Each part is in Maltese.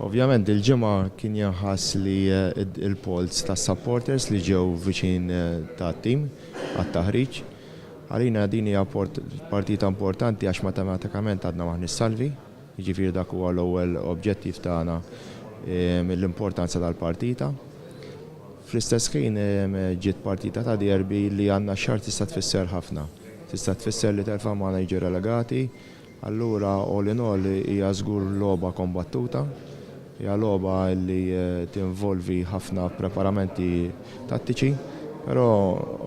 Ovvjament il-ġimgħa kien jaħass li il-polls tas supporters li ġew viċin tat tim għat-taħriġ. Għalina din hija partita importanti għax matematikament għadna maħniex salvi, jiġifieri dak huwa l-ewwel obiettiv tagħna mill-importanza tal-partita. Fl-istess ħin ġiet partita ta' derbi li għandna xahar tista' tfisser ħafna. Tista' tfisser li terfa' ma jiġu relegati, allura all in all hija żgur logħba kombattuta, hija logħba li tinvolvi ħafna preparamenti tattiċi, però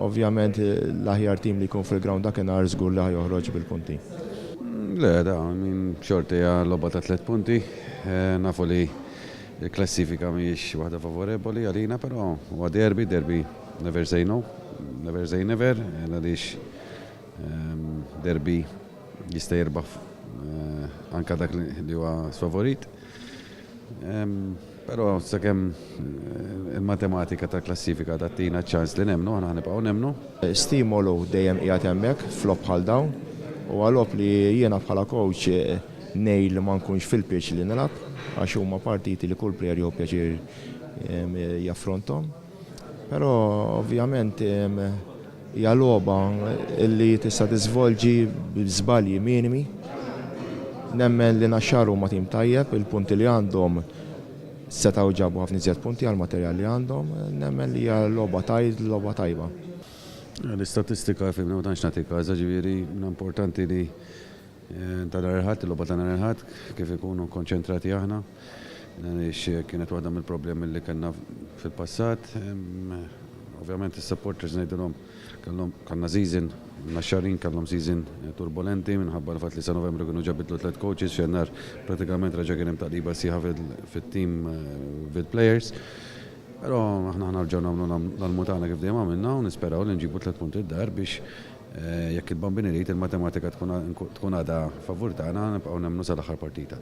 ovvjament l-aħjar tim li jkun fil-ground dakinhar żgur li joħroġ bil-punti. Le, xorta hija logħba ta' 3 punti, nafu li il-klassifika mhijiex waħda favorevoli għalina, però huwa derbi never say no, never say never, għaliex derbi jista' jirbaħ anke dak li huwa sfavorit. Però sakemm il-matematika ta' klassifika tattina ċans li nemnu, aħna ħanibqgħu nemnu. Stimolu dejjem qiegħed hemmhekk flop bħal dawn u għalop li jiena bħala coach ngħid li ma nkunx fil-pitch li nilgħab għax huma partiti li kull plejer jew pjaċir jaffrontom. Però ovvjament hija logħba li tista' tiżvolġi b'żbalji minimi. Nemmen li naxxaru ma tim tajjeb, il-punti li għandhom setgħu ġabu ħafna iżjed punti għal materjal li għandhom, nemmen li hija logħba tajba. L-istatistika fim ma tantx nagħti każa, ġifieri importanti li tal-arħat, il-logħba tal-arħat kif ikunu konċentrati aħna. Kienet waħda mill-problemi li kellna fil-passat. Ovvjament is-supporters ngħidulhom kellna season naxxarin, kellhom season turbolenti minħabba l-fatt li sa Novembru kienu ġabidlu 3 coaches f'Jannar pratikament raġa kien hemm taqliba sieħa fit-team bil-players. Però aħna ħnarġgħu nagħmlu l-mutana kif dejjem għamilna u nisperaw li nġibu 3 punti d-dar biex jekk il-bambini irid il-matematika tkun għadha favur tagħna nibqgħu nemmnu sal-aħħar partita.